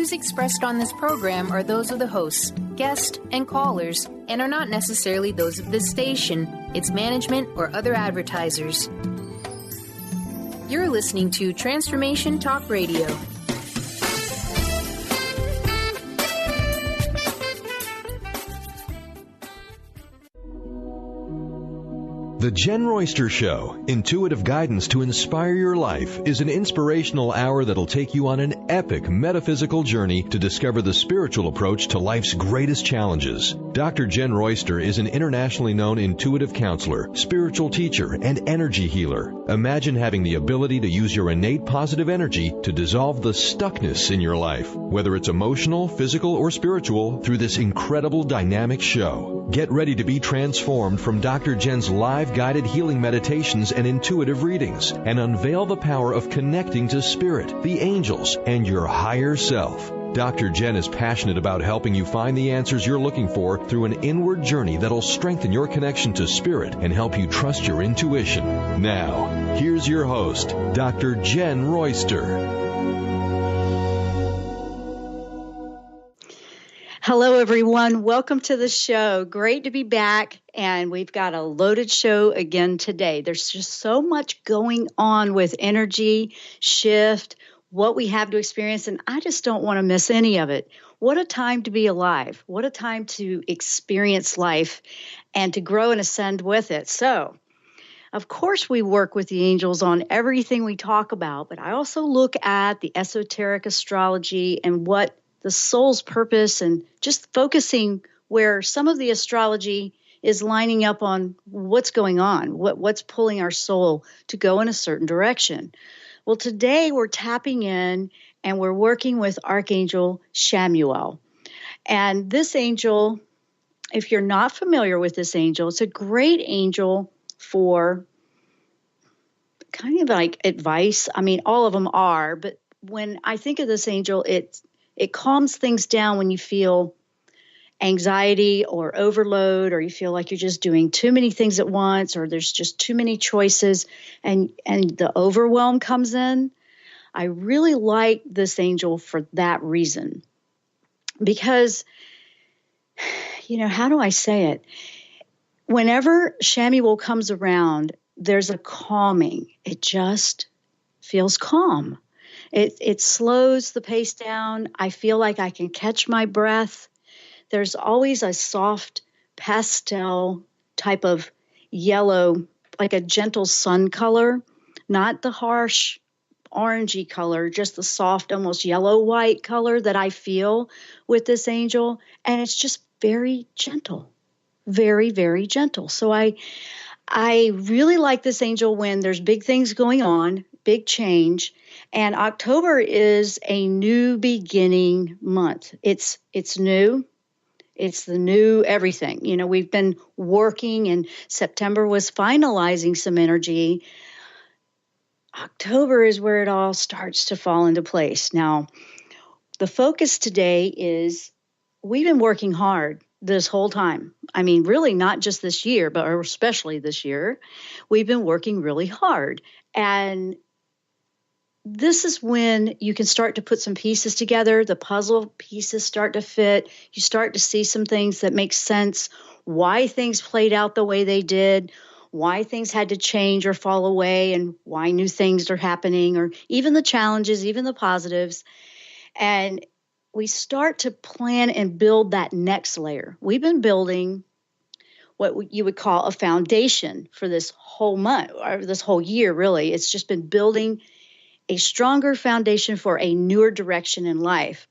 views expressed on this program are those of the hosts, guests, and callers, and are not necessarily those of this station, its management, or other advertisers. You're listening to Transformation Talk Radio. The Jenn Royster Show, intuitive guidance to inspire your life, is an inspirational hour that'll take you on an epic metaphysical journey to discover the spiritual approach to life's greatest challenges. Dr. Jenn Royster is an internationally known intuitive counselor, spiritual teacher, and energy healer. Imagine having the ability to use your innate positive energy to dissolve the stuckness in your life, whether it's emotional, physical, or spiritual, through this incredible dynamic show. Get ready to be transformed from Dr. Jenn's live guided healing meditations and intuitive readings, and unveil the power of connecting to spirit, the angels, and your higher self. Dr. Jenn is passionate about helping you find the answers you're looking for through an inward journey that'll strengthen your connection to spirit and help you trust your intuition. Now, here's your host, Dr. Jenn Royster. Hello, everyone. Welcome to the show. Great to be back, and we've got a loaded show again today. There's just so much going on with energy, shift, what we have to experience, and I just don't want to miss any of it. What a time to be alive. What a time to experience life and to grow and ascend with it. So, of course, we work with the angels on everything we talk about, but I also look at the esoteric astrology and what the soul's purpose, and just focusing where some of the astrology is lining up on what's going on, what's pulling our soul to go in a certain direction. Well, today we're tapping in and we're working with Archangel Chamuel. And this angel, if you're not familiar with this angel, it's a great angel for kind of like advice. I mean, all of them are, but when I think of this angel, it calms things down when you feel anxiety or overload, or you feel like you're just doing too many things at once, or there's just too many choices, and the overwhelm comes in. I really like this angel for that reason. Because, how do I say it? Whenever Chamuel comes around, there's a calming. It just feels calm. It slows the pace down. I feel like I can catch my breath. There's always a soft pastel type of yellow, like a gentle sun color, not the harsh orangey color, just the soft, almost yellow-white color that I feel with this angel. And it's just very gentle, very, very gentle. So I really like this angel when there's big things going on, big change. And October is a new beginning month. It's new. It's the new everything. We've been working, and September was finalizing some energy. October is where it all starts to fall into place. Now, the focus today is we've been working hard this whole time. I mean, really not just this year, but especially this year. We've been working really hard. And this is when you can start to put some pieces together. The puzzle pieces start to fit. You start to see some things that make sense, why things played out the way they did, why things had to change or fall away, and why new things are happening, or even the challenges, even the positives. And we start to plan and build that next layer. We've been building what you would call a foundation for this whole month, or this whole year, really. It's just been building a stronger foundation for a newer direction in life.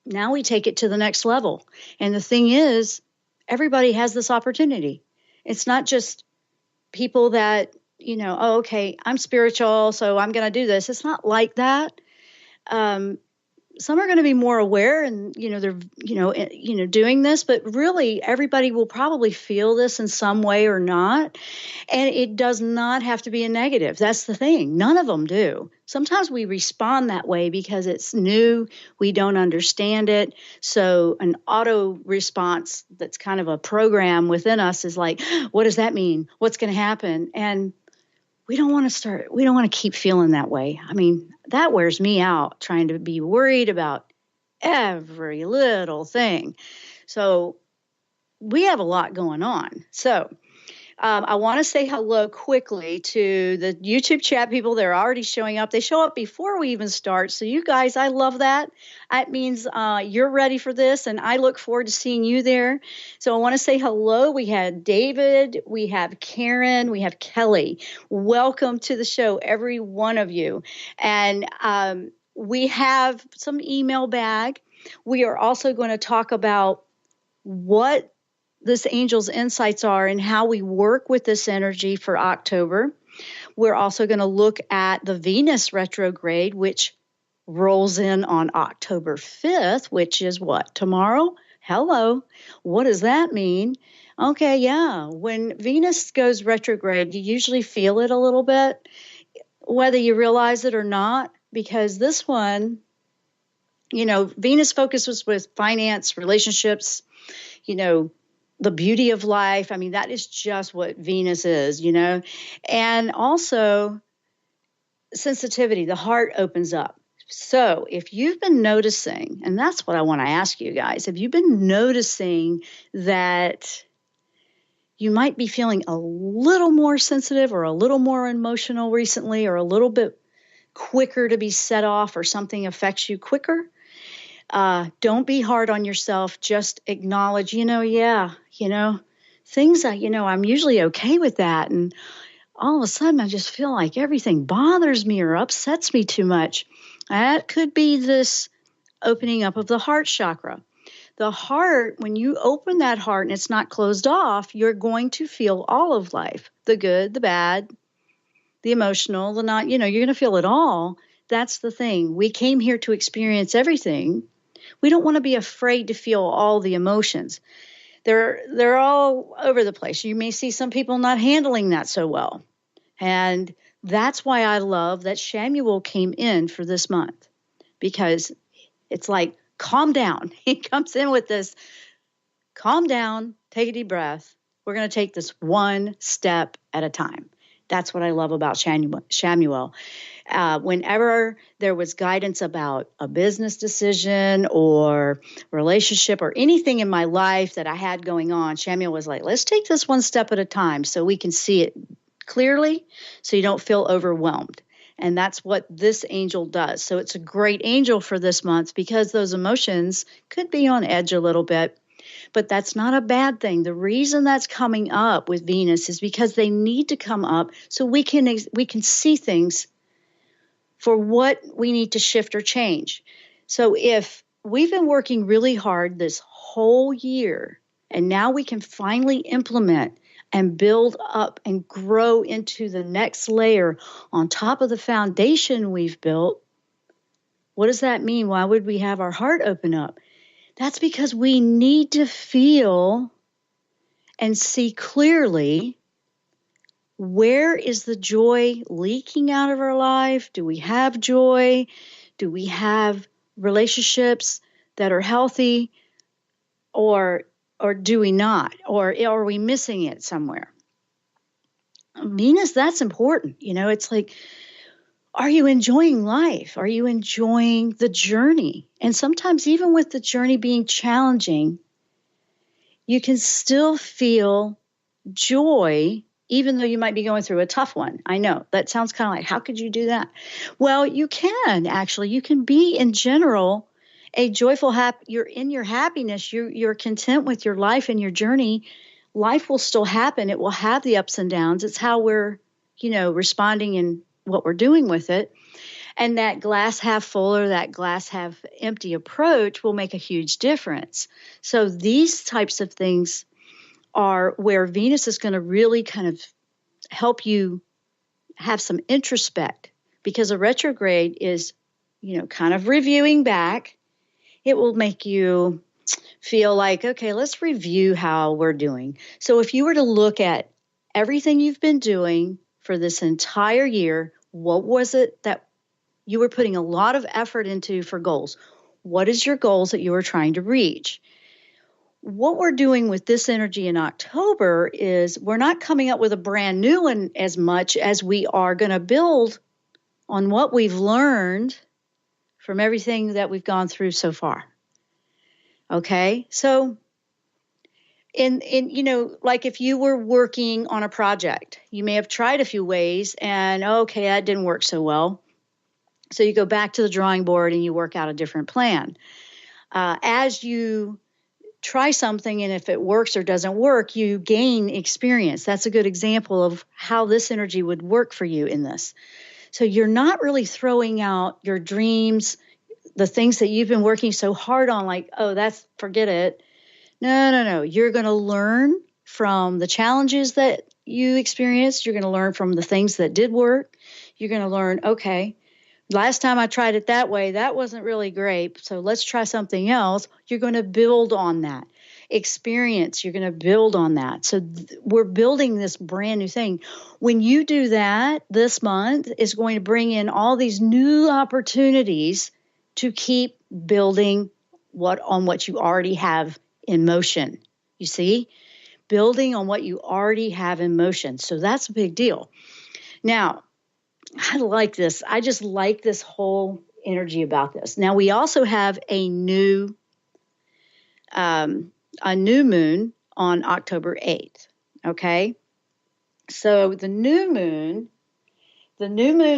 Now we take it to the next level. And the thing is, everybody has this opportunity. It's not just people that, okay, I'm spiritual, so I'm going to do this. It's not like that. Some are going to be more aware and, they're, doing this, but really everybody will probably feel this in some way or not. And it does not have to be a negative. That's the thing. None of them do. Sometimes we respond that way because it's new. We don't understand it. So an auto response that's kind of a program within us is like, what does that mean? What's going to happen? And we don't want to keep feeling that way. I mean, that wears me out, trying to be worried about every little thing. So we have a lot going on. So I want to say hello quickly to the YouTube chat people. They're already showing up. They show up before we even start. So you guys, I love that. That means you're ready for this, and I look forward to seeing you there. So I want to say hello. We have David, we have Karen, we have Kelly. Welcome to the show, every one of you. And we have some email bag. We are also going to talk about what this angel's insights are and how we work with this energy for October. We're also going to look at the Venus retrograde, which rolls in on October 5th, which is what? Tomorrow? Hello. What does that mean? Okay, yeah. When Venus goes retrograde, you usually feel it a little bit, whether you realize it or not, because this one, Venus focuses with finance, relationships, the beauty of life. I mean, that is just what Venus is, and also sensitivity. The heart opens up. So if you've been noticing, and that's what I want to ask you guys, have you been noticing that you might be feeling a little more sensitive or a little more emotional recently, or a little bit quicker to be set off, or something affects you quicker? Don't be hard on yourself. Just acknowledge, things that, I'm usually okay with that. And all of a sudden, I just feel like everything bothers me or upsets me too much. That could be this opening up of the heart chakra. The heart, when you open that heart and it's not closed off, you're going to feel all of life, the good, the bad, the emotional, the not, you're going to feel it all. That's the thing. We came here to experience everything. We don't want to be afraid to feel all the emotions. They're all over the place. You may see some people not handling that so well. And that's why I love that Chamuel came in for this month, because it's like, calm down. He comes in with this, calm down, take a deep breath. We're going to take this one step at a time. That's what I love about Chamuel. Whenever there was guidance about a business decision or relationship or anything in my life that I had going on, Chamuel was like, let's take this one step at a time so we can see it clearly, so you don't feel overwhelmed. And that's what this angel does. So it's a great angel for this month, because those emotions could be on edge a little bit. But that's not a bad thing. The reason that's coming up with Venus is because they need to come up so we can see things for what we need to shift or change. So if we've been working really hard this whole year, and now we can finally implement and build up and grow into the next layer on top of the foundation we've built, what does that mean? Why would we have our heart open up? That's because we need to feel and see clearly, where is the joy leaking out of our life? Do we have joy? Do we have relationships that are healthy, or do we not? Or are we missing it somewhere? Venus, that's important. It's like, are you enjoying life? Are you enjoying the journey? And sometimes even with the journey being challenging, you can still feel joy, even though you might be going through a tough one. I know that sounds kind of like, how could you do that? Well, you can actually. You can be, in general, a joyful, you're in your happiness. You're content with your life and your journey. Life will still happen. It will have the ups and downs. It's how we're, responding and what we're doing with it. And that glass half full or that glass half empty approach will make a huge difference. So these types of things are where Venus is going to really kind of help you have some introspect, because a retrograde is, kind of reviewing back. It will make you feel like, okay, let's review how we're doing. So if you were to look at everything you've been doing for this entire year, what was it that you were putting a lot of effort into for goals? What is your goals that you were trying to reach? What we're doing with this energy in October is we're not coming up with a brand new one as much as we are going to build on what we've learned from everything that we've gone through so far. Okay. So like if you were working on a project, you may have tried a few ways and okay, that didn't work so well. So you go back to the drawing board and you work out a different plan. As you try something, and if it works or doesn't work, you gain experience. That's a good example of how this energy would work for you in this. So you're not really throwing out your dreams, the things that you've been working so hard on, like, oh, forget it. No. You're going to learn from the challenges that you experienced. You're going to learn from the things that did work. You're going to learn, okay, last time I tried it that way, that wasn't really great. So let's try something else. You're going to build on that experience. You're going to build on that. So we're building this brand new thing. When you do that, this month is going to bring in all these new opportunities to keep building on what you already have in motion. You see, building on what you already have in motion. So that's a big deal. Now, I like this. I just like this whole energy about this. Now, we also have a new moon on October 8th. Okay. So the new moon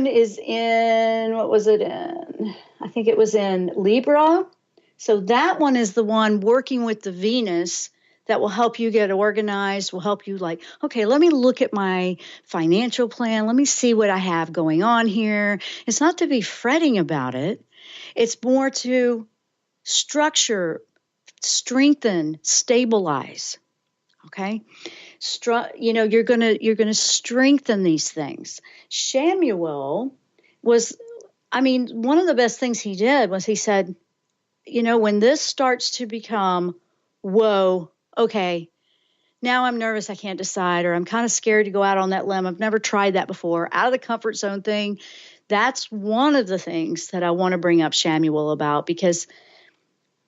is in, what was it in? I think it was in Libra. So that one is the one working with the Venus that will help you get organized, will help you like, okay, let me look at my financial plan. Let me see what I have going on here. It's not to be fretting about it. It's more to structure, strengthen, stabilize. Okay. You're going to strengthen these things. Chamuel one of the best things he did was he said, when this starts to become, whoa, okay, now I'm nervous, I can't decide, or I'm kind of scared to go out on that limb. I've never tried that before. Out of the comfort zone thing. That's one of the things that I want to bring up Chamuel about, because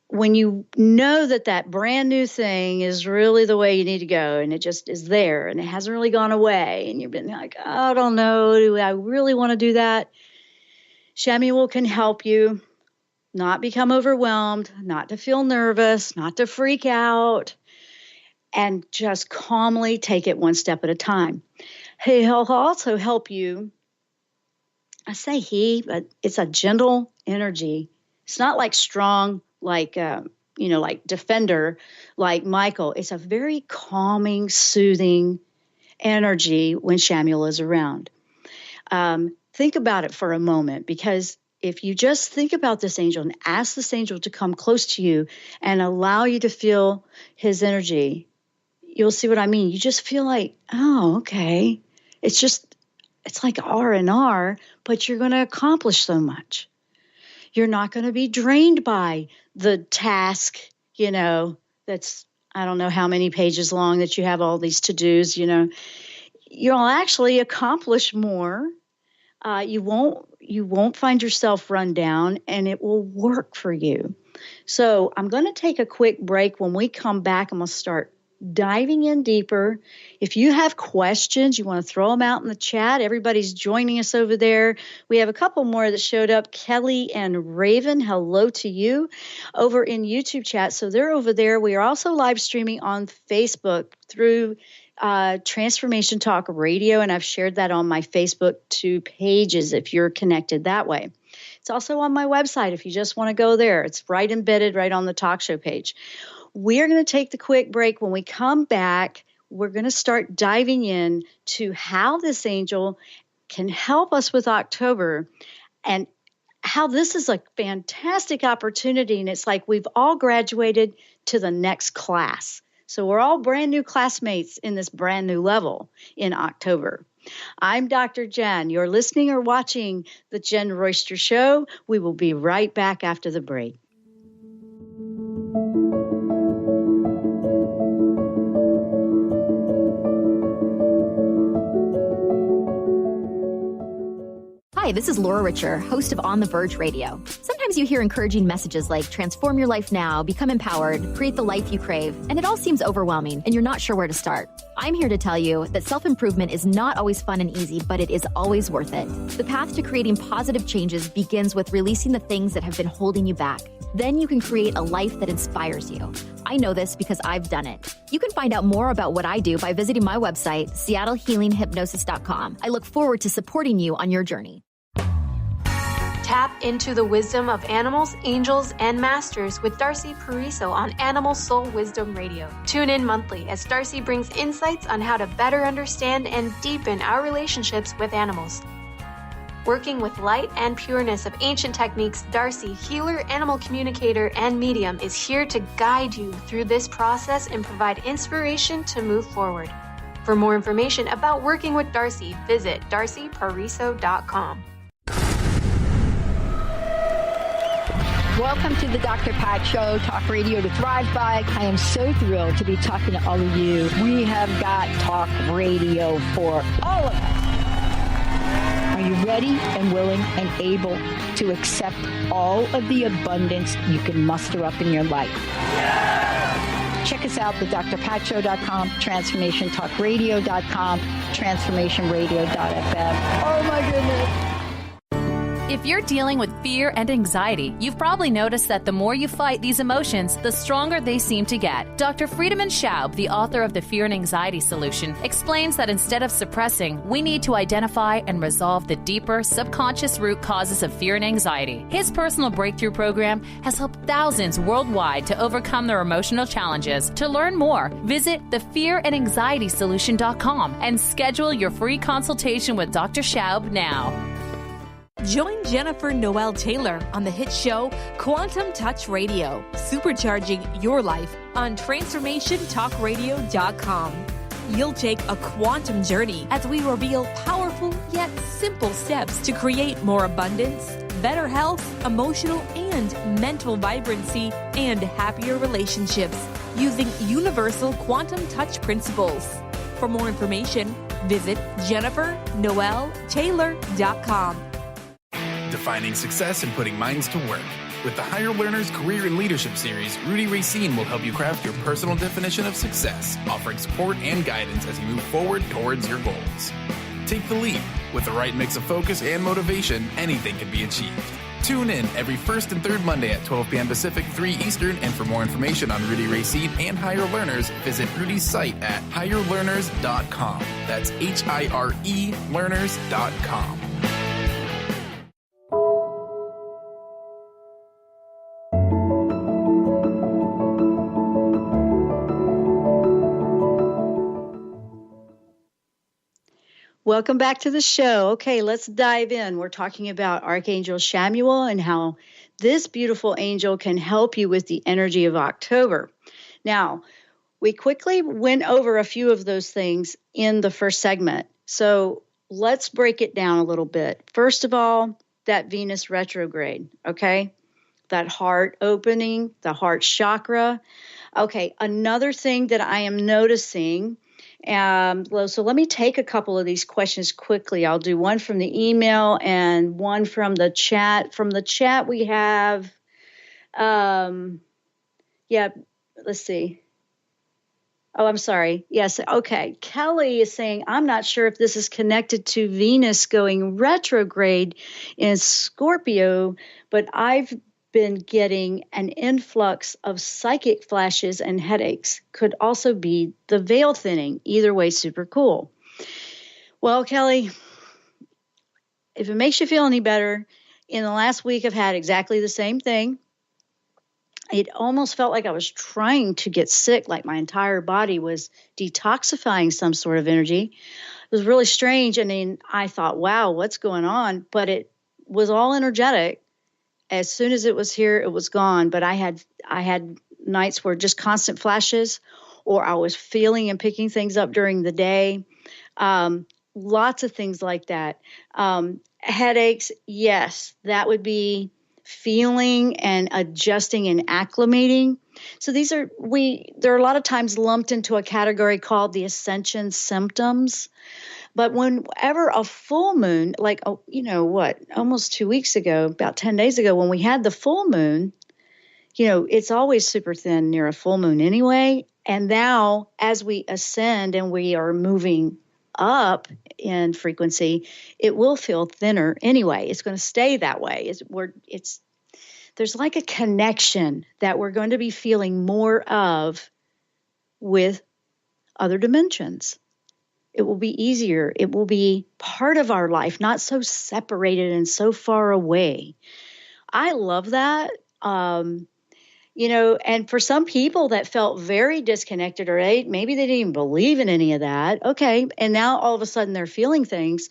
when you know that brand new thing is really the way you need to go, and it just is there and it hasn't really gone away, and you've been like, I don't know, do I really want to do that? Chamuel can help you not become overwhelmed, not to feel nervous, not to freak out, and just calmly take it one step at a time. He'll also help you. I say he, but it's a gentle energy. It's not like strong, like defender, like Michael. It's a very calming, soothing energy when Chamuel is around. Think about it for a moment, because if you just think about this angel and ask this angel to come close to you and allow you to feel his energy, you'll see what I mean. You just feel like, oh, okay. It's like R&R, but you're going to accomplish so much. You're not going to be drained by the task, that's, I don't know how many pages long that you have all these to-dos, You'll actually accomplish more. You won't find yourself run down, and it will work for you. So I'm going to take a quick break. When we come back, I'm going to start diving in deeper. If you have questions, you want to throw them out in the chat. Everybody's joining us over there. We have a couple more that showed up. Kelly and Raven, hello to you over in YouTube chat. So they're over there. We are also live streaming on Facebook through Transformation Talk Radio, and I've shared that on my Facebook 2 pages if you're connected that way. It's also on my website if you just want to go there. It's right embedded right on the talk show page. We are going to take the quick break. When we come back, we're going to start diving in to how this angel can help us with October, and how this is a fantastic opportunity. And it's like we've all graduated to the next class. So we're all brand new classmates in this brand new level in October. I'm Dr. Jenn. You're listening or watching the Jenn Royster Show. We will be right back after the break. Hi, Hi, this is Laura Richer, host of On the Verge Radio. Sometimes you hear encouraging messages like transform your life now, become empowered, create the life you crave, and it all seems overwhelming and you're not sure where to start. I'm here to tell you that self-improvement is not always fun and easy, but it is always worth it. The path to creating positive changes begins with releasing the things that have been holding you back. Then you can create a life that inspires you. I know this because I've done it. You can find out more about what I do by visiting my website, seattlehealinghypnosis.com. I look forward to supporting you on your journey. Tap into the wisdom of animals, angels, and masters with Darcy Pariso on Animal Soul Wisdom Radio. Tune in monthly as Darcy brings insights on how to better understand and deepen our relationships with animals. Working with light and pureness of ancient techniques, Darcy, healer, animal communicator, and medium, is here to guide you through this process and provide inspiration to move forward. For more information about working with Darcy, visit darcypariso.com. Welcome to the Dr. Pat Show, Talk Radio to Thrive By. I am so thrilled to be talking to all of you. We have got talk radio for all of us. Are you ready and willing and able to accept all of the abundance you can muster up in your life? Yeah! Check us out at drpatshow.com, transformationtalkradio.com, transformationradio.fm. Oh my goodness. If you're dealing with fear and anxiety, you've probably noticed that the more you fight these emotions, the stronger they seem to get. Dr. Friedemann Schaub, the author of The Fear and Anxiety Solution, explains that instead of suppressing, we need to identify and resolve the deeper, subconscious root causes of fear and anxiety. His personal breakthrough program has helped thousands worldwide to overcome their emotional challenges. To learn more, visit thefearandanxietysolution.com and schedule your free consultation with Dr. Schaub now. Join Jennifer Noel Taylor on the hit show Quantum Touch Radio, supercharging your life on TransformationTalkRadio.com. You'll take a quantum journey as we reveal powerful yet simple steps to create more abundance, better health, emotional and mental vibrancy, and happier relationships using universal quantum touch principles. For more information, visit JenniferNoelTaylor.com. Defining success and putting minds to work. With the Higher Learners Career and Leadership Series, Rudy Racine will help you craft your personal definition of success, offering support and guidance as you move forward towards your goals. Take the leap. With the right mix of focus and motivation, anything can be achieved. Tune in every first and third Monday at 12 p.m. Pacific, 3 Eastern, and for more information on Rudy Racine and Higher Learners, visit Rudy's site at higherlearners.com. That's HIRE learners.com. Welcome back to the show. Okay, let's dive in. We're talking about Archangel Chamuel and how this beautiful angel can help you with the energy of October. Now, we quickly went over a few of those things in the first segment. So let's break it down a little bit. First of all, that Venus retrograde, okay? That heart opening, the heart chakra. Okay, another thing that I am noticing. So let me take a couple of these questions quickly. I'll do one from the email and one from the chat. From the chat, we have, let's see. Oh, I'm sorry. Yes. Okay. Kelly is saying, I'm not sure if this is connected to Venus going retrograde in Scorpio, but I've been getting an influx of psychic flashes and headaches. Could also be the veil thinning. Either way, super cool. Well, Kelly, if it makes you feel any better, in the last week I've had exactly the same thing. It almost felt like I was trying to get sick, like my entire body was detoxifying some sort of energy. It was really strange. I mean, I thought, wow, what's going on? But it was all energetic. As soon as it was here, it was gone. But I had nights where just constant flashes, or I was feeling and picking things up during the day. Lots of things like that. Headaches, yes, that would be feeling and adjusting and acclimating. So there are a lot of times lumped into a category called the ascension symptoms. But whenever a full moon, like, almost 2 weeks ago, about 10 days ago, when we had the full moon, it's always super thin near a full moon anyway. And now as we ascend and we are moving up in frequency, it will feel thinner anyway. It's going to stay that way. There's like a connection that we're going to be feeling more of with other dimensions. It will be easier. It will be part of our life, not so separated and so far away. I love that. And for some people that felt very disconnected, or maybe they didn't even believe in any of that. Okay. And now all of a sudden they're feeling things.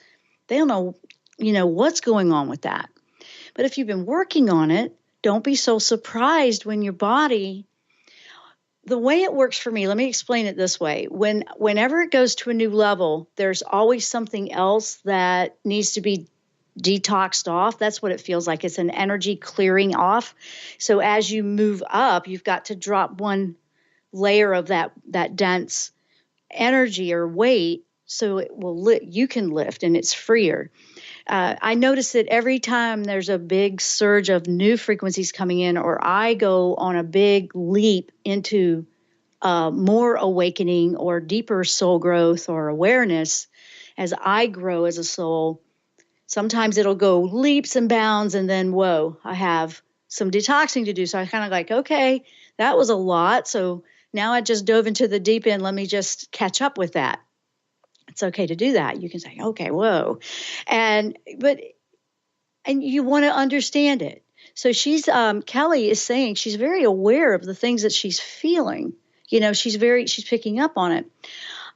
They don't know, what's going on with that. But if you've been working on it, don't be so surprised when your body, the way it works for me, let me explain it this way. Whenever it goes to a new level, there's always something else that needs to be detoxed off. That's what it feels like. It's an energy clearing off. So as you move up, you've got to drop one layer of that dense energy or weight so it will you can lift and it's freer. I notice that every time there's a big surge of new frequencies coming in, or I go on a big leap into more awakening or deeper soul growth or awareness, as I grow as a soul, sometimes it'll go leaps and bounds and then, whoa, I have some detoxing to do. So I kind of like, okay, that was a lot. So now I just dove into the deep end. Let me just catch up with that. It's okay to do that. You can say, okay, whoa. And you want to understand it. So Kelly is saying she's very aware of the things that she's feeling. She's picking up on it.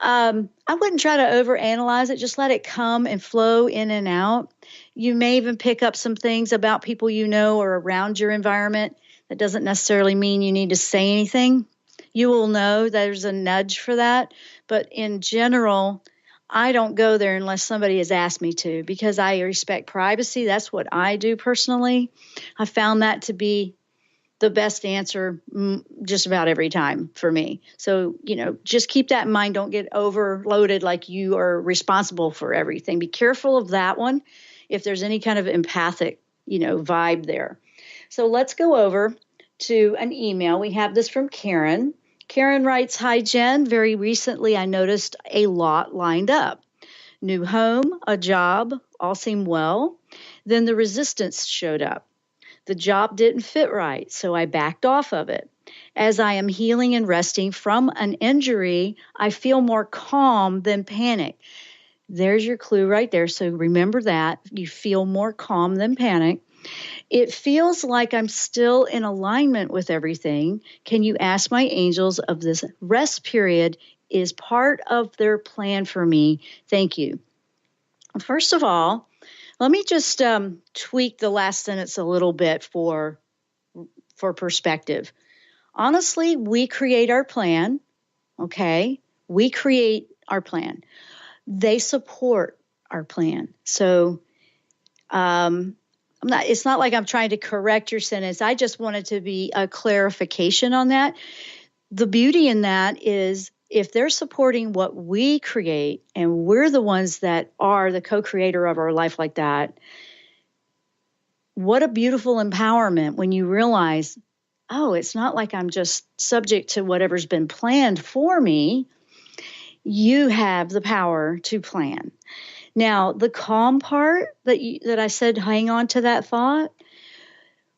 I wouldn't try to overanalyze it. Just let it come and flow in and out. You may even pick up some things about people or around your environment. That doesn't necessarily mean you need to say anything. You will know there's a nudge for that. But in general, I don't go there unless somebody has asked me to, because I respect privacy. That's what I do personally. I found that to be the best answer just about every time for me. So, just keep that in mind. Don't get overloaded like you are responsible for everything. Be careful of that one if there's any kind of empathic, vibe there. So let's go over to an email. We have this from Karen. Karen writes, "Hi, Jenn. Very recently, I noticed a lot lined up. New home, a job, all seemed well. Then the resistance showed up. The job didn't fit right, so I backed off of it. As I am healing and resting from an injury, I feel more calm than panic." There's your clue right there. So remember that. You feel more calm than panic. "It feels like I'm still in alignment with everything. Can you ask my angels of this rest period is part of their plan for me? Thank you." First of all, let me just tweak the last sentence a little bit for perspective. Honestly, we create our plan, okay? We create our plan. They support our plan. So it's not like I'm trying to correct your sentence. I just wanted to be a clarification on that. The beauty in that is if they're supporting what we create and we're the ones that are the co-creator of our life like that, what a beautiful empowerment when you realize, oh, it's not like I'm just subject to whatever's been planned for me. You have the power to plan. Now, the calm part that I said, hang on to that thought.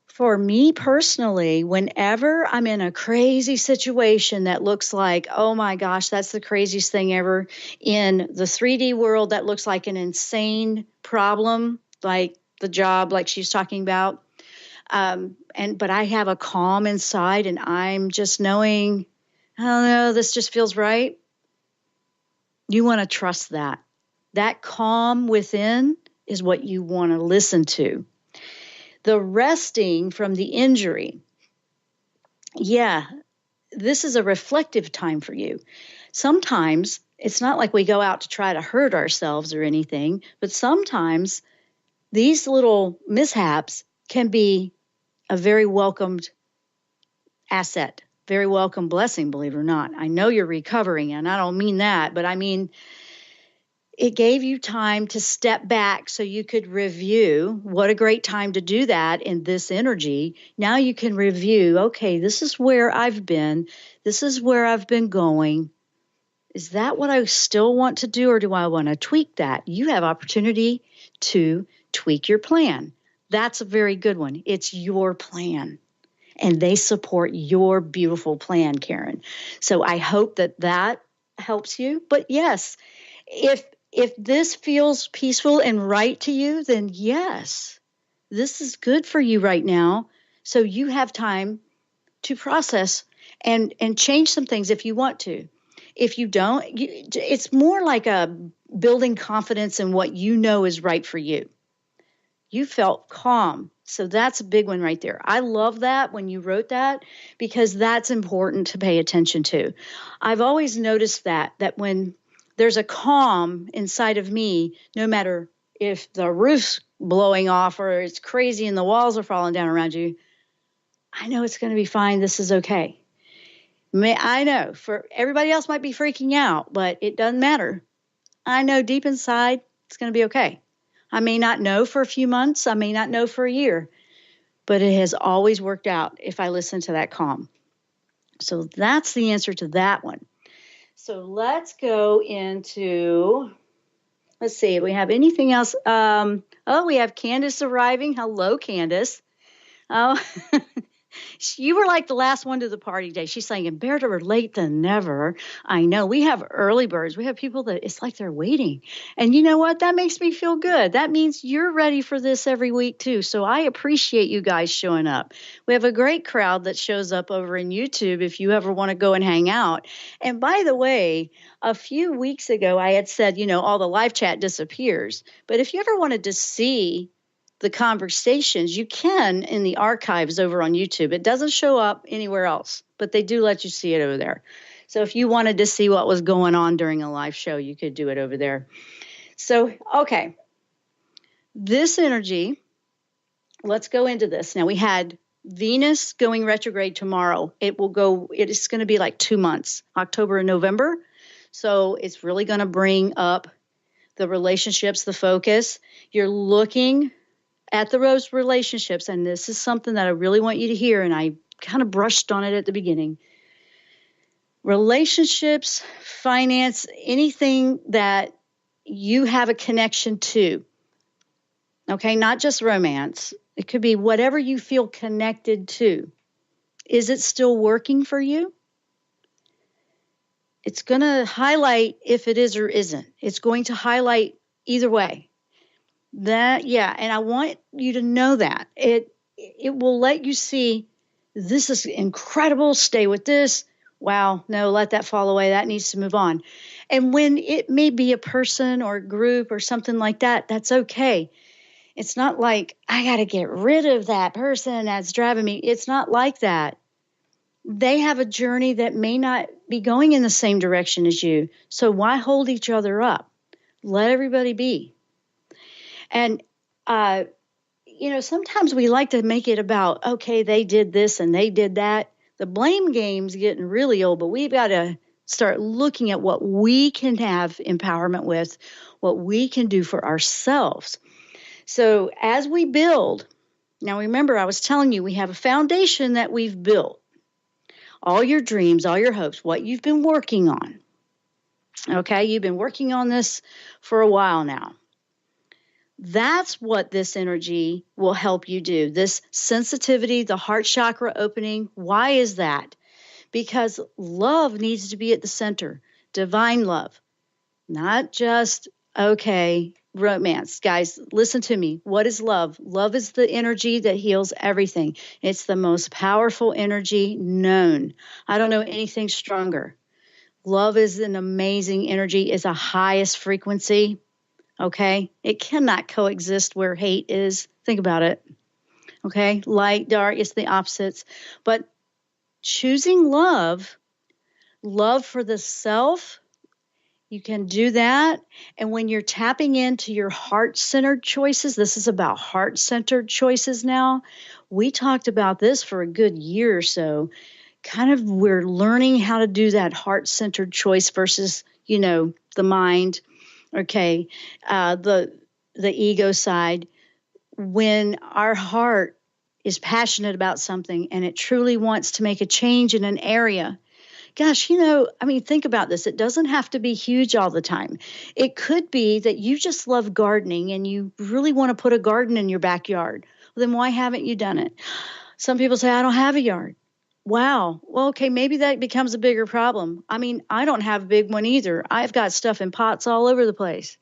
For me personally, whenever I'm in a crazy situation that looks like, oh my gosh, that's the craziest thing ever, in the 3D world, that looks like an insane problem, like the job, like she's talking about. But I have a calm inside and I'm just knowing, I don't know, this just feels right. You want to trust that. That calm within is what you want to listen to. The resting from the injury. Yeah, this is a reflective time for you. Sometimes it's not like we go out to try to hurt ourselves or anything, but sometimes these little mishaps can be a very welcomed asset, very welcome blessing, believe it or not. I know you're recovering, and I don't mean that, but I mean, it gave you time to step back so you could review. What a great time to do that in this energy. Now you can review, okay, this is where I've been. This is where I've been going. Is that what I still want to do, or do I want to tweak that? You have opportunity to tweak your plan. That's a very good one. It's your plan, and they support your beautiful plan, Karen. So I hope that that helps you. But yes, if this feels peaceful and right to you, then yes, this is good for you right now. So you have time to process and change some things if you want to. If you don't, it's more like a building confidence in what you know is right for you. You felt calm. So that's a big one right there. I love that when you wrote that, because that's important to pay attention to. I've always noticed that when there's a calm inside of me, no matter if the roof's blowing off or it's crazy and the walls are falling down around you, I know it's going to be fine. This is okay. I know for everybody else might be freaking out, but it doesn't matter. I know deep inside it's going to be okay. I may not know for a few months. I may not know for a year, but it has always worked out if I listen to that calm. So that's the answer to that one. So let's go into, let's see, we have anything else? We have Candace arriving. Hello, Candace. Oh, you were like the last one to the party day. She's saying, better late than never. I know. We have early birds. We have people that it's like they're waiting. And you know what? That makes me feel good. That means you're ready for this every week, too. So I appreciate you guys showing up. We have a great crowd that shows up over in YouTube if you ever want to go and hang out. And by the way, a few weeks ago, I had said, all the live chat disappears. But if you ever wanted to see the conversations, you can in the archives over on YouTube. It doesn't show up anywhere else, but they do let you see it over there. So if you wanted to see what was going on during a live show, you could do it over there. So, okay. This energy, let's go into this. Now, we had Venus going retrograde tomorrow. It is going to be like 2 months, October and November. So it's really going to bring up the relationships, the focus. You're looking at those relationships, and this is something that I really want you to hear, and I kind of brushed on it at the beginning. Relationships, finance, anything that you have a connection to, okay, not just romance. It could be whatever you feel connected to. Is it still working for you? It's going to highlight if it is or isn't. It's going to highlight either way. And I want you to know that. It will let you see, this is incredible, stay with this. Wow, no, let that fall away. That needs to move on. And when it may be a person or a group or something like that, that's okay. It's not like, I got to get rid of that person that's driving me. It's not like that. They have a journey that may not be going in the same direction as you. So why hold each other up? Let everybody be. And, sometimes we like to make it about, okay, they did this and they did that. The blame game's getting really old, but we've got to start looking at what we can have empowerment with, what we can do for ourselves. So as we build, now remember, I was telling you, we have a foundation that we've built. All your dreams, all your hopes, what you've been working on. Okay, you've been working on this for a while now. That's what this energy will help you do. This sensitivity, the heart chakra opening. Why is that? Because love needs to be at the center. Divine love. Not just, romance. Guys, listen to me. What is love? Love is the energy that heals everything. It's the most powerful energy known. I don't know anything stronger. Love is an amazing energy. It's a highest frequency. Okay? It cannot coexist where hate is. Think about it. Okay? Light, dark, it's the opposites. But choosing love for the self, You can do that. And when you're tapping into your heart-centered choices, this is about heart-centered choices now. We talked about this for a good year or so. Kind of we're learning how to do that heart-centered choice versus, the mind, okay, the ego side. When our heart is passionate about something and it truly wants to make a change in an area, gosh, think about this. It doesn't have to be huge all the time. It could be that you just love gardening and you really want to put a garden in your backyard. Well, then why haven't you done it? Some people say, I don't have a yard. Wow. Well, okay, maybe that becomes a bigger problem. I don't have a big one either. I've got stuff in pots all over the place.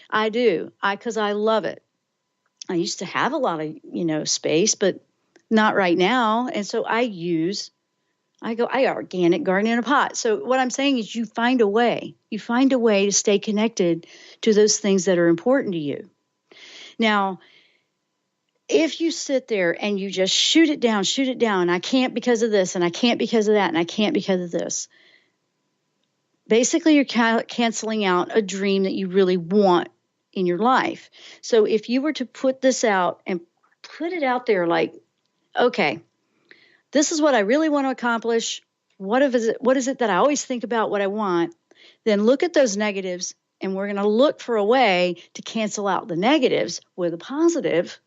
I do. Because I love it. I used to have a lot of, space, but not right now. And so I organic garden in a pot. So what I'm saying is you find a way. You find a way to stay connected to those things that are important to you. Now, if you sit there and you just shoot it down, I can't because of this, and I can't because of that, and I can't because of this, basically you're canceling out a dream that you really want in your life. So if you were to put this out and put it out there like, okay, this is what I really want to accomplish. What is it that I always think about what I want? Then look at those negatives, and we're going to look for a way to cancel out the negatives with a positive.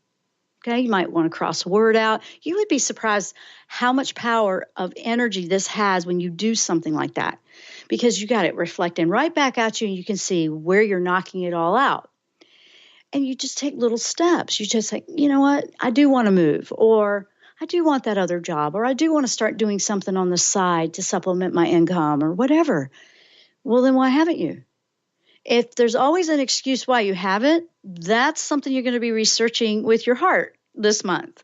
Okay, you might want to cross a word out. You would be surprised how much power of energy this has when you do something like that, because you got it reflecting right back at you, and you can see where you're knocking it all out. And you just take little steps. You just say, you know what, I do want to move, or I do want that other job, or I do want to start doing something on the side to supplement my income or whatever. Well, then why haven't you? If there's always an excuse why you haven't, that's something you're going to be researching with your heart this month.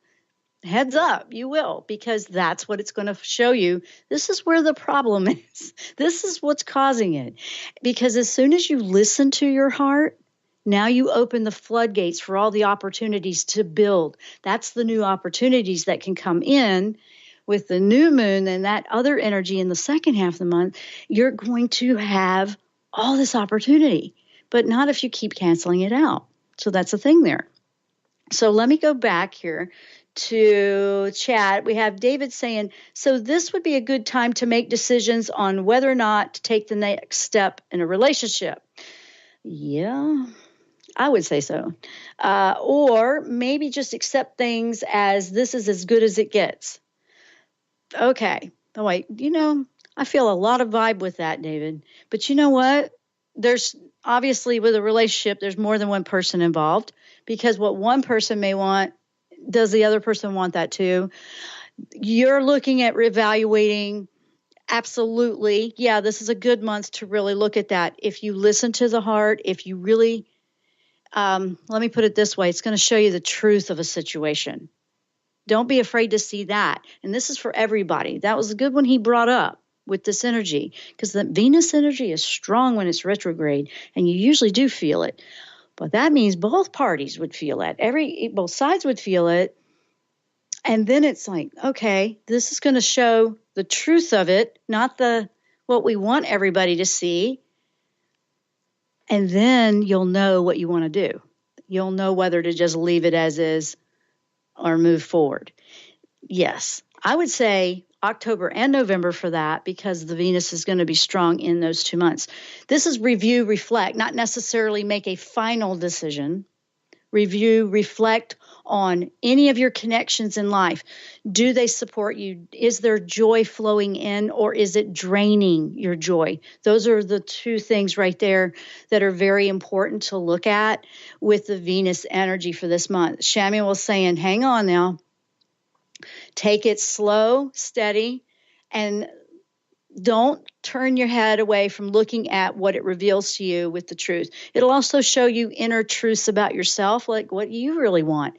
Heads up, you will, because that's what it's going to show you. This is where the problem is. This is what's causing it. Because as soon as you listen to your heart, now you open the floodgates for all the opportunities to build. That's the new opportunities that can come in with the new moon and that other energy in the second half of the month. You're going to have all this opportunity, but not if you keep canceling it out. So that's the thing there. So let me go back here to chat. We have David saying, so this would be a good time to make decisions on whether or not to take the next step in a relationship. Yeah, I would say so. Or maybe just accept things as this is as good as it gets. Okay. Oh, wait, I feel a lot of vibe with that, David. But you know what? There's obviously with a relationship, there's more than one person involved, because what one person may want, does the other person want that too? You're looking at reevaluating. Absolutely. Yeah, this is a good month to really look at that. If you listen to the heart, if you really, let me put it this way, it's going to show you the truth of a situation. Don't be afraid to see that. And this is for everybody. That was a good one he brought up with this energy, because the Venus energy is strong when it's retrograde, and you usually do feel it. But that means both parties would feel it. Both sides would feel it. And then it's like, okay, this is going to show the truth of it, not what we want everybody to see. And then you'll know what you want to do. You'll know whether to just leave it as is or move forward. Yes, I would say October and November for that, because the Venus is going to be strong in those 2 months. This is review, reflect, not necessarily make a final decision. Review, reflect on any of your connections in life. Do they support you? Is there joy flowing in, or is it draining your joy? Those are the two things right there that are very important to look at with the Venus energy for this month. Chamuel was saying, hang on now. Take it slow, steady, and don't turn your head away from looking at what it reveals to you with the truth. It'll also show you inner truths about yourself, like what you really want.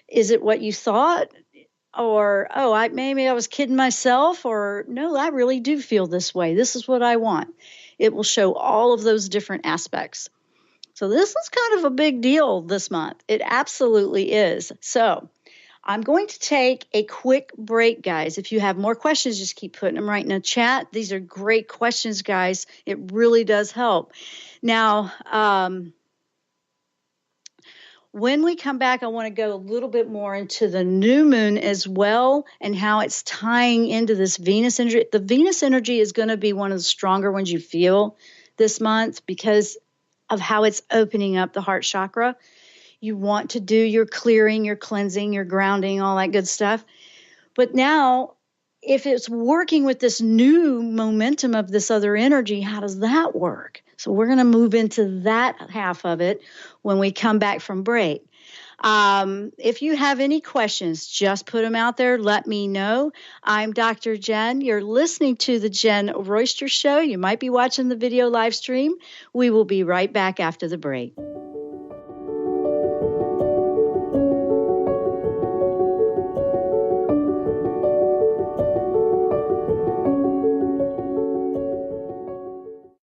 Is it what you thought? Or, maybe I was kidding myself, or no, I really do feel this way. This is what I want. It will show all of those different aspects. So this is kind of a big deal this month. It absolutely is. So I'm going to take a quick break, guys. If you have more questions, just keep putting them right in the chat. These are great questions, guys. It really does help. Now, when we come back, I want to go a little bit more into the new moon as well and how it's tying into this Venus energy. The Venus energy is going to be one of the stronger ones you feel this month because of how it's opening up the heart chakra. You want to do your clearing, your cleansing, your grounding, all that good stuff. But now, if it's working with this new momentum of this other energy, how does that work? So we're going to move into that half of it when we come back from break. If you have any questions, just put them out there. Let me know. I'm Dr. Jenn. You're listening to the Jenn Royster Show. You might be watching the video live stream. We will be right back after the break.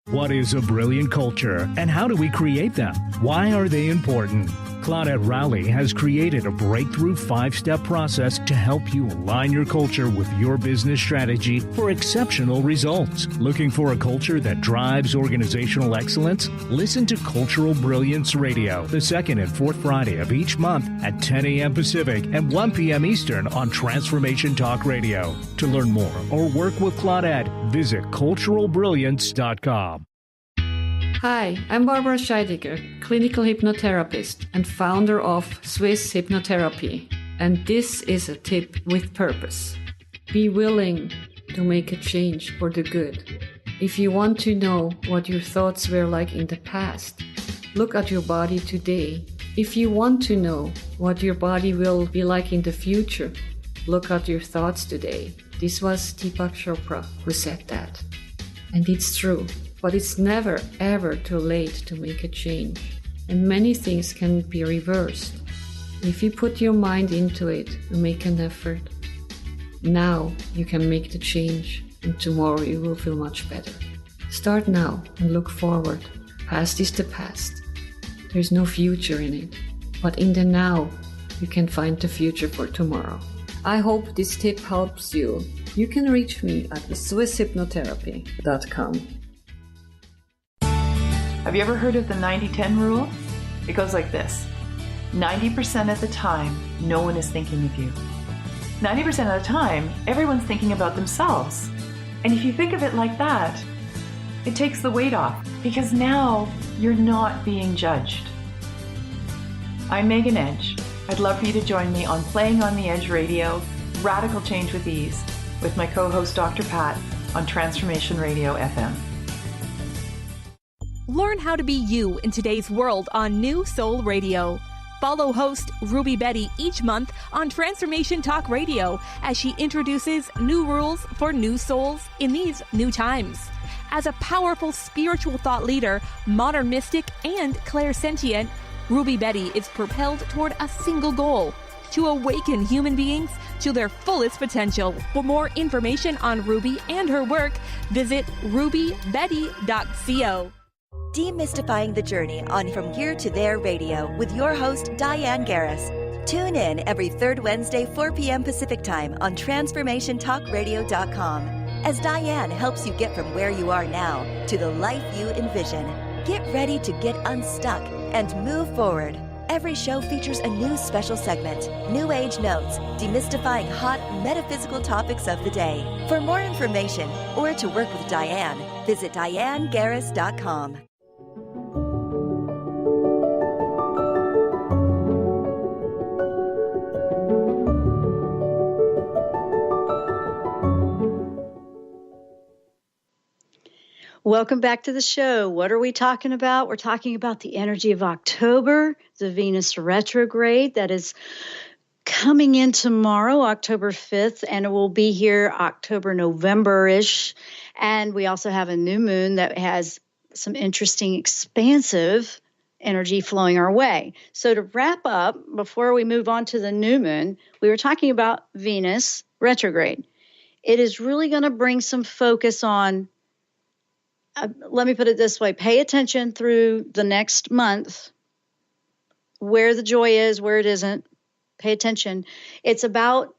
What is a brilliant culture, and how do we create them? Why are they important? Claudette Rowley has created a breakthrough 5-step process to help you align your culture with your business strategy for exceptional results. Looking for a culture that drives organizational excellence? Listen to Cultural Brilliance Radio, the second and fourth Friday of each month at 10 a.m. Pacific and 1 p.m. Eastern on Transformation Talk Radio. To learn more or work with Claudette, visit culturalbrilliance.com. Hi, I'm Barbara Scheidegger, clinical hypnotherapist and founder of Swiss Hypnotherapy. And this is a tip with purpose. Be willing to make a change for the good. If you want to know what your thoughts were like in the past, look at your body today. If you want to know what your body will be like in the future, look at your thoughts today. This was Deepak Chopra who said that. And it's true. But it's never, ever too late to make a change. And many things can be reversed. If you put your mind into it and make an effort, now you can make the change, and tomorrow you will feel much better. Start now and look forward. Past is the past. There's no future in it. But in the now, you can find the future for tomorrow. I hope this tip helps you. You can reach me at swisshypnotherapy.com. Have you ever heard of the 90-10 rule? It goes like this. 90% of the time, no one is thinking of you. 90% of the time, everyone's thinking about themselves. And if you think of it like that, it takes the weight off because now you're not being judged. I'm Megan Edge. I'd love for you to join me on Playing on the Edge Radio, Radical Change with Ease, with my co-host Dr. Pat on Transformation Radio FM. Learn how to be you in today's world on New Soul Radio. Follow host Ruby Betty each month on Transformation Talk Radio as she introduces new rules for new souls in these new times. As a powerful spiritual thought leader, modern mystic, and clairsentient, Ruby Betty is propelled toward a single goal: to awaken human beings to their fullest potential. For more information on Ruby and her work, visit rubybetty.co. Demystifying the journey on From Here to There Radio with your host, Diane Garris. Tune in every third Wednesday, 4 p.m. Pacific Time on TransformationTalkRadio.com as Diane helps you get from where you are now to the life you envision. Get ready to get unstuck and move forward. Every show features a new special segment, New Age Notes, demystifying hot metaphysical topics of the day. For more information or to work with Diane, visit DianeGarris.com. Welcome back to the show. What are we talking about? We're talking about the energy of October, the Venus retrograde that is coming in tomorrow, October 5th, and it will be here October, November-ish. And we also have a new moon that has some interesting, expansive energy flowing our way. So to wrap up, before we move on to the new moon, we were talking about Venus retrograde. It is really going to bring some focus on let me put it this way. Pay attention through the next month where the joy is, where it isn't. Pay attention. It's about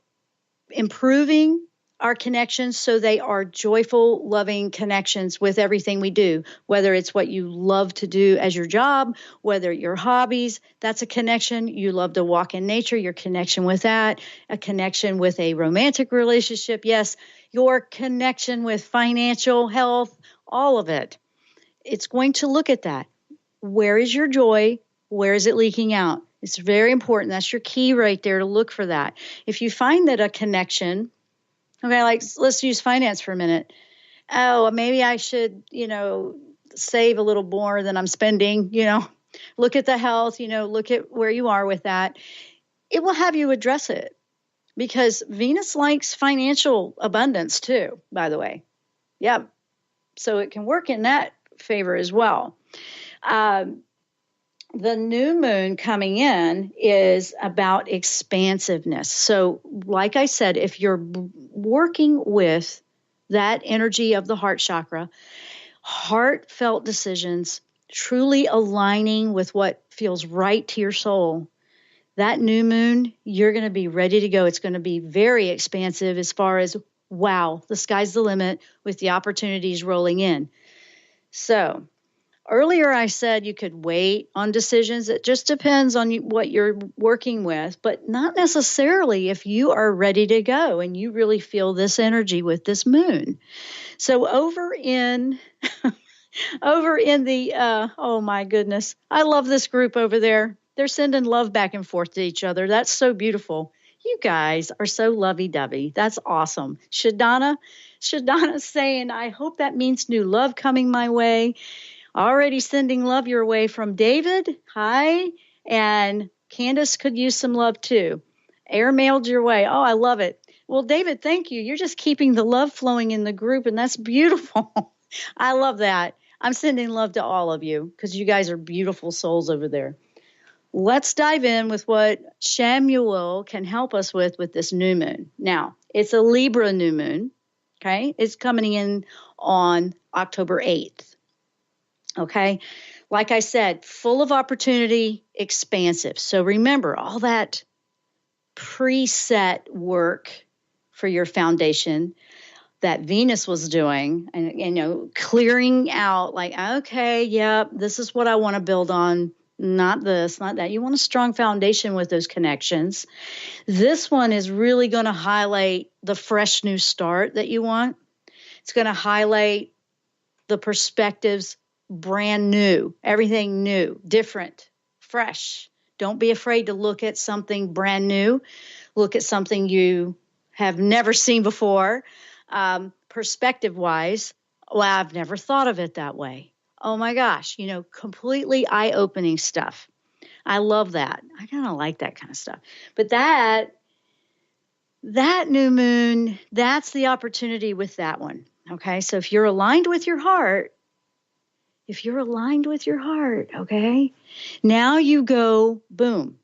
improving our connections so they are joyful, loving connections with everything we do, whether it's what you love to do as your job, whether your hobbies, that's a connection. You love to walk in nature, your connection with that, a connection with a romantic relationship. Yes, your connection with financial health, all of it. It's going to look at that. Where is your joy? Where is it leaking out? It's very important. That's your key right there to look for that. If you find that a connection, okay, like let's use finance for a minute. Oh, maybe I should, save a little more than I'm spending, look at the health, look at where you are with that. It will have you address it because Venus likes financial abundance too, by the way. Yeah. So it can work in that favor as well. The new moon coming in is about expansiveness. So, like I said, if you're working with that energy of the heart chakra, heartfelt decisions, truly aligning with what feels right to your soul, that new moon, you're going to be ready to go. It's going to be very expansive as far as, wow, the sky's the limit with the opportunities rolling in. So, earlier, I said you could wait on decisions. It just depends on what you're working with, but not necessarily if you are ready to go and you really feel this energy with this moon. So over in the, oh my goodness, I love this group over there. They're sending love back and forth to each other. That's so beautiful. You guys are so lovey-dovey. That's awesome. Shadana's saying, I hope that means new love coming my way. Already sending love your way from David. Hi. And Candace could use some love too. Airmailed your way. Oh, I love it. Well, David, thank you. You're just keeping the love flowing in the group, and that's beautiful. I love that. I'm sending love to all of you because you guys are beautiful souls over there. Let's dive in with what Chamuel can help us with this new moon. Now, it's a Libra new moon. Okay. It's coming in on October 8th. Okay. Like I said, full of opportunity, expansive. So remember all that preset work for your foundation that Venus was doing and clearing out like, okay, yep, this is what I want to build on. Not this, not that. You want a strong foundation with those connections. This one is really going to highlight the fresh new start that you want. It's going to highlight the perspectives, brand new, everything new, different, fresh. Don't be afraid to look at something brand new. Look at something you have never seen before. Perspective-wise, well, I've never thought of it that way. Oh my gosh, completely eye-opening stuff. I love that. I kind of like that kind of stuff. But that new moon, that's the opportunity with that one. Okay, so if you're aligned with your heart, okay, now you go, boom.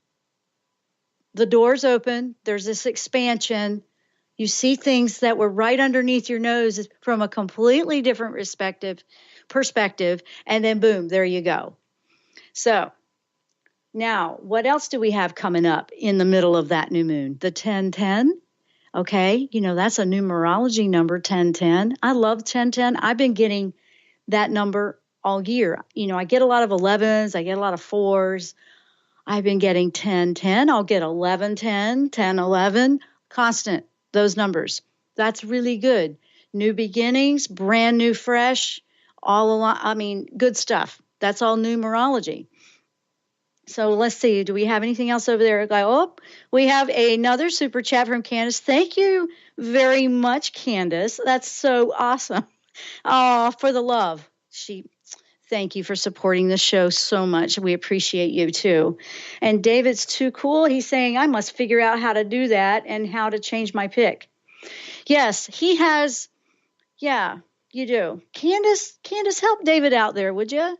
The door's open. There's this expansion. You see things that were right underneath your nose from a completely different perspective, and then boom, there you go. So now, what else do we have coming up in the middle of that new moon? The 1010. Okay, that's a numerology number, 1010. I love 1010. I've been getting that number all year. I get a lot of 11s. I get a lot of 4s. I've been getting 1010. I'll get 1110, 1011, constant, those numbers. That's really good. New beginnings, brand new, fresh, all along. Good stuff. That's all numerology. So let's see. Do we have anything else over there? Oh, we have another super chat from Candace. Thank you very much, Candace. That's so awesome. Oh, for the love. Thank you for supporting the show so much. We appreciate you too. And David's too cool. He's saying, I must figure out how to do that and how to change my pick. Yes, he has. Yeah, you do. Candace, help David out there, would you?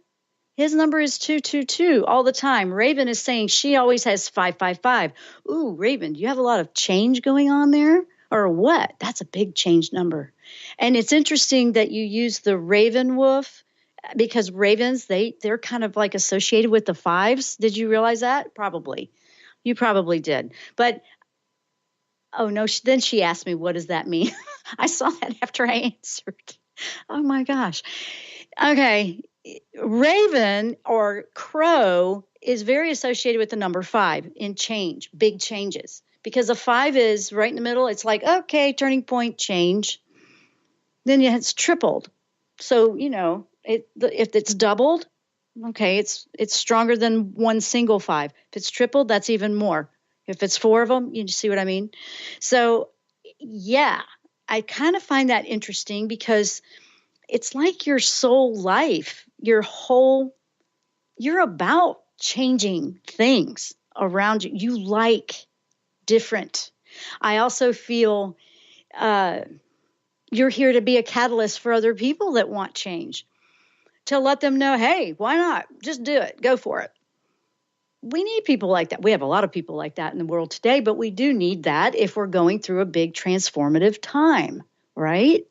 His number is 222 all the time. Raven is saying she always has 555. Ooh, Raven, do you have a lot of change going on there or what? That's a big change number. And it's interesting that you use the Raven Wolf because ravens, they're kind of like associated with the fives. Did you realize that? Probably. You probably did. But, oh, no. Then she asked me, what does that mean? I saw that after I answered. Oh, my gosh. Okay. Raven or crow is very associated with the number 5 in change, big changes. Because a 5 is right in the middle. It's like, okay, turning point, change. Then it's tripled. So, if it's doubled, okay, it's stronger than one single 5. If it's tripled, that's even more. If it's 4 of them, you see what I mean? So, yeah, I kind of find that interesting because it's like your soul life, you're about changing things around you. You like different. I also feel you're here to be a catalyst for other people that want change, to let them know, hey, why not? Just do it. Go for it. We need people like that. We have a lot of people like that in the world today, but we do need that if we're going through a big transformative time, right?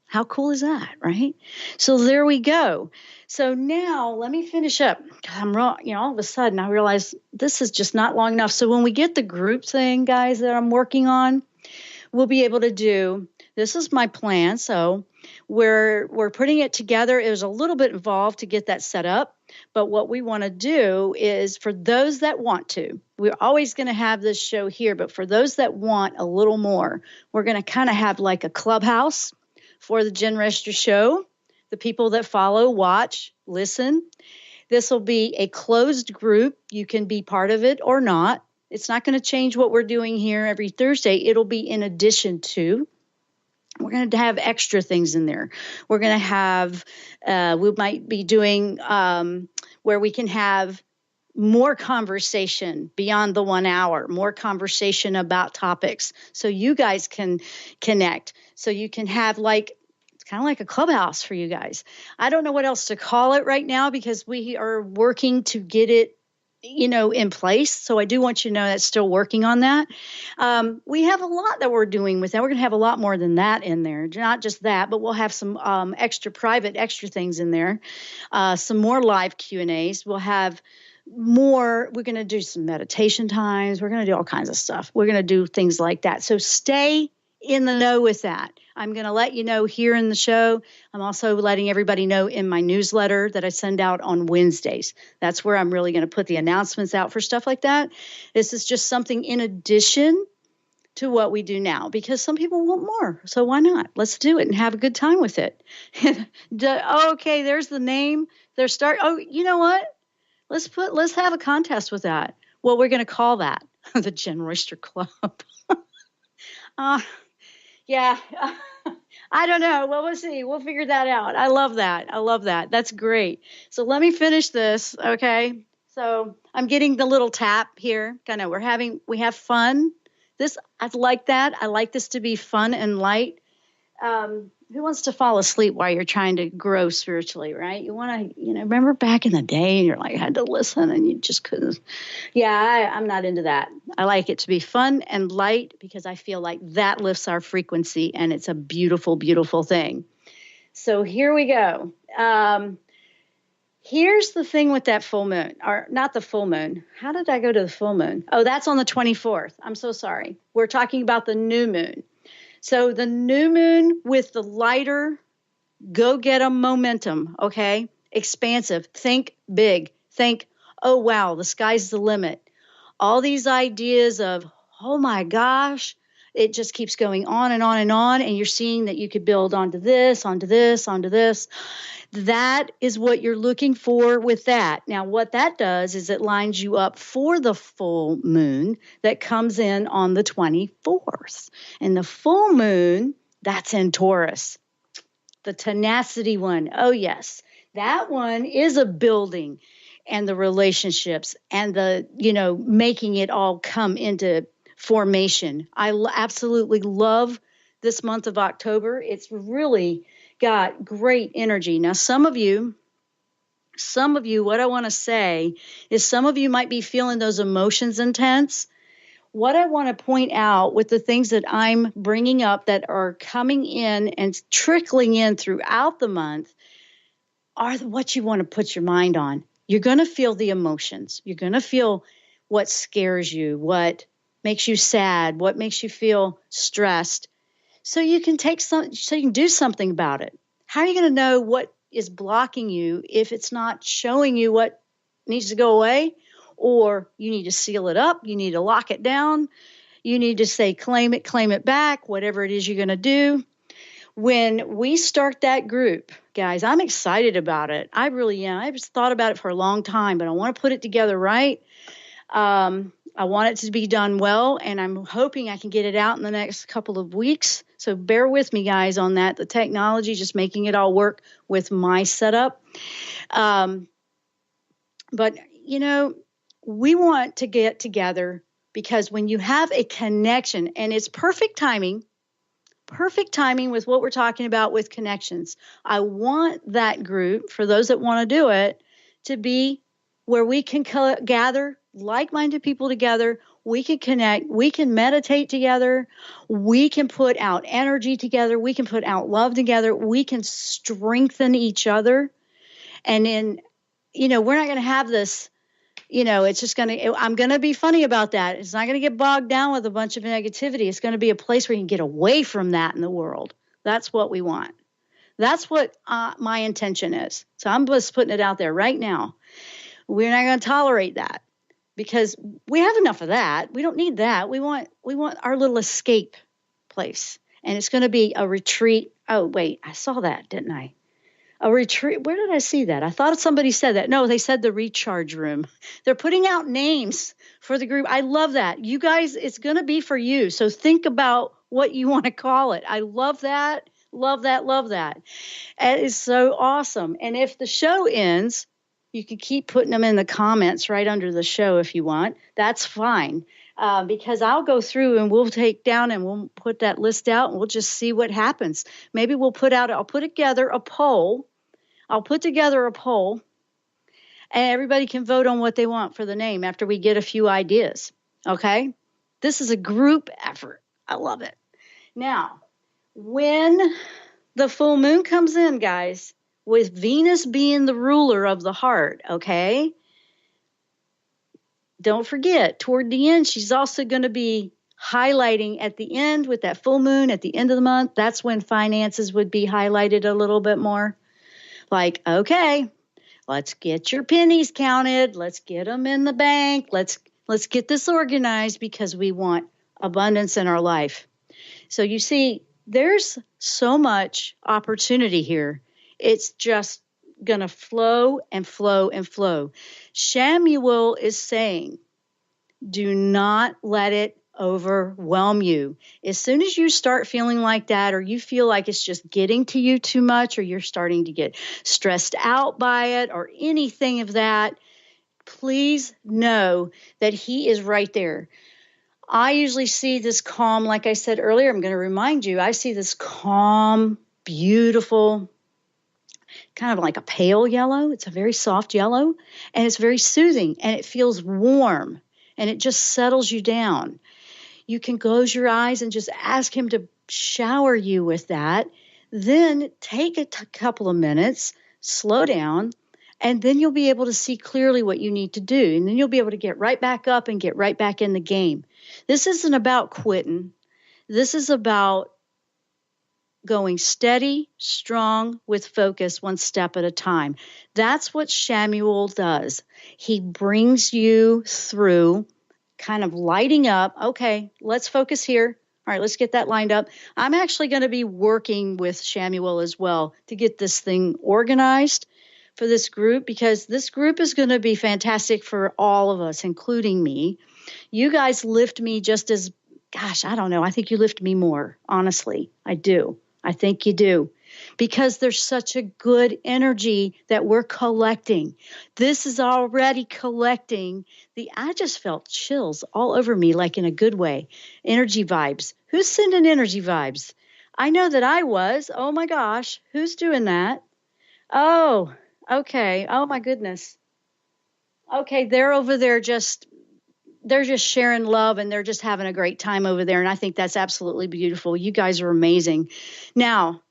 How cool is that, right? So there we go. So now let me finish up. I'm wrong. All of a sudden I realize this is just not long enough. So when we get the group thing, guys, that I'm working on, we'll be able to do, this is my plan. So we're putting it together. It was a little bit involved to get that set up. But what we want to do is, for those that want to, we're always going to have this show here. But for those that want a little more, we're going to kind of have like a clubhouse for the Jenn Royster show. The people that follow, watch, listen. This will be a closed group. You can be part of it or not. It's not going to change what we're doing here every Thursday. It'll be in addition to. We're going to have extra things in there. We're going to have, we might be doing where we can have more conversation beyond the 1 hour, more conversation about topics. So you guys can connect. So you can have it's kind of like a clubhouse for you guys. I don't know what else to call it right now because we are working to get it in place. So I do want you to know that's still working on that. We have a lot that we're doing with that. We're going to have a lot more than that in there. Not just that, but we'll have some extra things in there. Some more live Q&As. We'll have more. We're going to do some meditation times. We're going to do all kinds of stuff. We're going to do things like that. So stay in the know with that. I'm going to let you know here in the show. I'm also letting everybody know in my newsletter that I send out on Wednesdays. That's where I'm really going to put the announcements out for stuff like that. This is just something in addition to what we do now because some people want more. So why not? Let's do it and have a good time with it. Okay, there's the name. Oh, you know what? Let's have a contest with that. Well, we're going to call that the Jenn Royster Club. Yeah, I don't know. Well, we'll see. We'll figure that out. I love that. That's great. So let me finish this. Okay. So I'm getting the little tap here. Kind of, we have fun. I like that. I like this to be fun and light. Who wants to fall asleep while you're trying to grow spiritually, right? You want to, remember back in the day and you're like, I had to listen and you just couldn't. Yeah, I'm not into that. I like it to be fun and light because I feel like that lifts our frequency and it's a beautiful, beautiful thing. So here we go. Here's the thing with that full moon, or not the full moon. How did I go to the full moon? Oh, that's on the 24th. I'm so sorry. We're talking about the new moon. So the new moon with the lighter, go get 'em momentum, okay? Expansive. Think big. Think, oh, wow, the sky's the limit. All these ideas of, oh, my gosh, it just keeps going on and on and on, and you're seeing that you could build onto this, onto this, onto this. That is what you're looking for with that. Now, what that does is it lines you up for the full moon that comes in on the 24th. And the full moon, that's in Taurus, the tenacity one. Oh, yes. That one is a building and the relationships and the, making it all come into formation. I absolutely love this month of October. It's really got great energy. Now, some of you, what I want to say is some of you might be feeling those emotions intense. What I want to point out with the things that I'm bringing up that are coming in and trickling in throughout the month are what you want to put your mind on. You're going to feel the emotions. You're going to feel what scares you, what makes you sad, what makes you feel stressed, so you can do something about it. How are you going to know what is blocking you if it's not showing you what needs to go away? Or you need to seal it up, you need to lock it down, you need to say claim it back, whatever it is you're going to do. When we start that group, guys, I'm excited about it. I really am. I've just thought about it for a long time, but I want to put it together right. I want it to be done well, and I'm hoping I can get it out in the next couple of weeks. So bear with me, guys, on that. The technology, just making it all work with my setup. But, we want to get together because when you have a connection, and it's perfect timing with what we're talking about with connections. I want that group, for those that want to do it, to be where we can gather like-minded people together. We can connect. We can meditate together. We can put out energy together. We can put out love together. We can strengthen each other. And then, we're not going to have this, it's just I'm going to be funny about that. It's not going to get bogged down with a bunch of negativity. It's going to be a place where you can get away from that in the world. That's what we want. That's what my intention is. So I'm just putting it out there right now. We're not going to tolerate that because we have enough of that. We don't need that. We want our little escape place. And it's going to be a retreat. Oh, wait, I saw that, didn't I? A retreat. Where did I see that? I thought somebody said that. No, they said the recharge room. They're putting out names for the group. I love that. You guys, it's going to be for you. So think about what you want to call it. I love that. Love that. Love that. It is so awesome. And if the show ends, you can keep putting them in the comments right under the show if you want. That's fine. Because I'll go through and we'll take down and we'll put that list out and we'll just see what happens. Maybe I'll put together a poll. And everybody can vote on what they want for the name after we get a few ideas. Okay? This is a group effort. I love it. Now, when the full moon comes in, guys, with Venus being the ruler of the heart, okay? Don't forget, toward the end, she's also going to be highlighting at the end with that full moon at the end of the month. That's when finances would be highlighted a little bit more. Like, okay, let's get your pennies counted. Let's get them in the bank. Let's get this organized because we want abundance in our life. So you see, there's so much opportunity here. It's just going to flow and flow and flow. Chamuel is saying, do not let it overwhelm you. As soon as you start feeling like that, or you feel like it's just getting to you too much, or you're starting to get stressed out by it, or anything of that, please know that he is right there. I usually see this calm, like I said earlier, I'm going to remind you, I see this calm, beautiful, kind of like a pale yellow. It's a very soft yellow, and it's very soothing, and it feels warm, and it just settles you down. You can close your eyes and just ask him to shower you with that. Then take a couple of minutes, slow down, and then you'll be able to see clearly what you need to do. And then you'll be able to get right back up and get right back in the game. This isn't about quitting. This is about going steady, strong, with focus, one step at a time. That's what Chamuel does. He brings you through, kind of lighting up. Okay, let's focus here. All right, let's get that lined up. I'm actually going to be working with Chamuel as well to get this thing organized for this group, because this group is going to be fantastic for all of us, including me. You guys lift me just as, gosh, I don't know. I think you lift me more. Honestly, I do. I think you do, because there's such a good energy that we're collecting. This is already collecting I just felt chills all over me, like in a good way. Energy vibes. Who's sending energy vibes? I know that I was. Oh my gosh. Who's doing that? Oh, okay. Oh my goodness. Okay. They're over there they're just sharing love, and they're just having a great time over there. And I think that's absolutely beautiful. You guys are amazing. Now,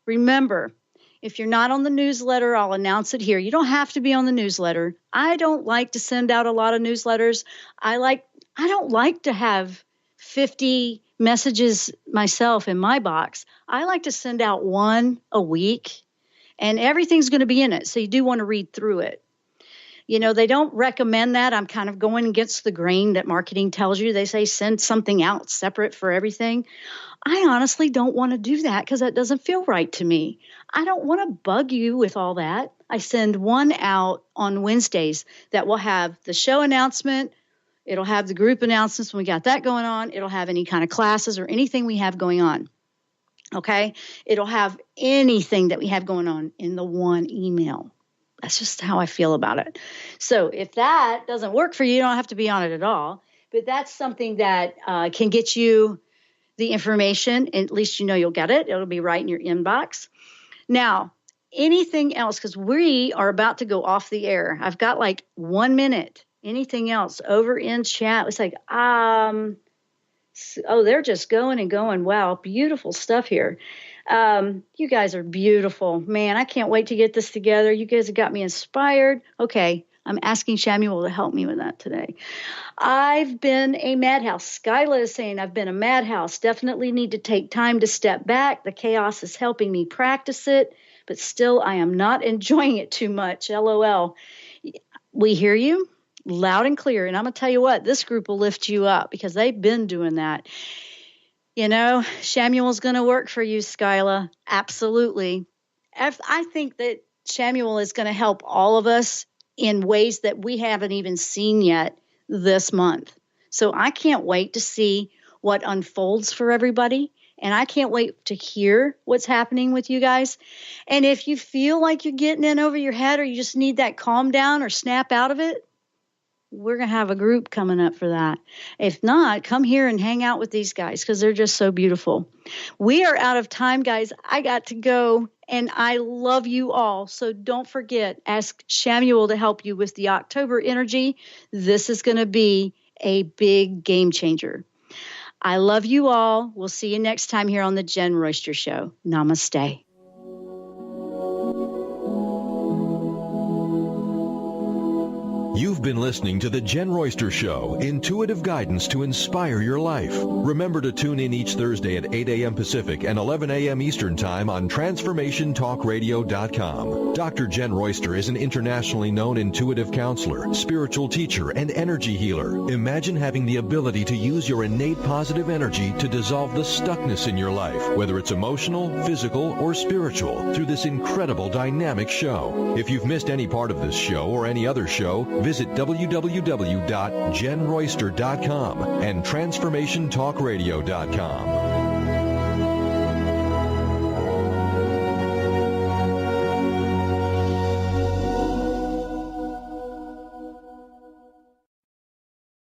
remember, If you're not on the newsletter, I'll announce it here. You don't have to be on the newsletter. I don't like to send out a lot of newsletters. I don't like to have 50 messages myself in my box. I like to send out one a week, and everything's going to be in it. So you do want to read through it. You know, they don't recommend that. I'm kind of going against the grain that marketing tells you. They say send something out separate for everything. I honestly don't want to do that because that doesn't feel right to me. I don't want to bug you with all that. I send one out on Wednesdays that will have the show announcement. It'll have the group announcements when we got that going on. It'll have any kind of classes or anything we have going on. Okay? It'll have anything that we have going on in the one email. That's just how I feel about it. So if that doesn't work for you, you don't have to be on it at all. But that's something that can get you the information. At least you know you'll get it. It'll be right in your inbox. Now, anything else, because we are about to go off the air. I've got like 1 minute. Anything else over in chat? It's like, oh, they're just going and going. Wow, beautiful stuff here. You guys are beautiful. Man, I can't wait to get this together. You guys have got me inspired. Okay, I'm asking Chamuel to help me with that today. I've been a madhouse. Skyla is saying I've been a madhouse. Definitely need to take time to step back. The chaos is helping me practice it, but still I am not enjoying it too much. LOL. We hear you loud and clear. And I'm going to tell you what, this group will lift you up because they've been doing that. You know, Chamuel's going to work for you, Skyla. Absolutely. I think that Chamuel is going to help all of us in ways that we haven't even seen yet this month. So I can't wait to see what unfolds for everybody. And I can't wait to hear what's happening with you guys. And if you feel like you're getting in over your head or you just need that calm down or snap out of it, we're going to have a group coming up for that. If not, come here and hang out with these guys because they're just so beautiful. We are out of time, guys. I got to go, and I love you all. So don't forget, ask Chamuel to help you with the October energy. This is going to be a big game changer. I love you all. We'll see you next time here on the Jenn Royster Show. Namaste. You've been listening to The Jenn Royster Show, intuitive guidance to inspire your life. Remember to tune in each Thursday at 8 a.m. Pacific and 11 a.m. Eastern Time on TransformationTalkRadio.com. Dr. Jenn Royster is an internationally known intuitive counselor, spiritual teacher, and energy healer. Imagine having the ability to use your innate positive energy to dissolve the stuckness in your life, whether it's emotional, physical, or spiritual, through this incredible dynamic show. If you've missed any part of this show or any other show, visit www.jenroyster.com and TransformationTalkRadio.com.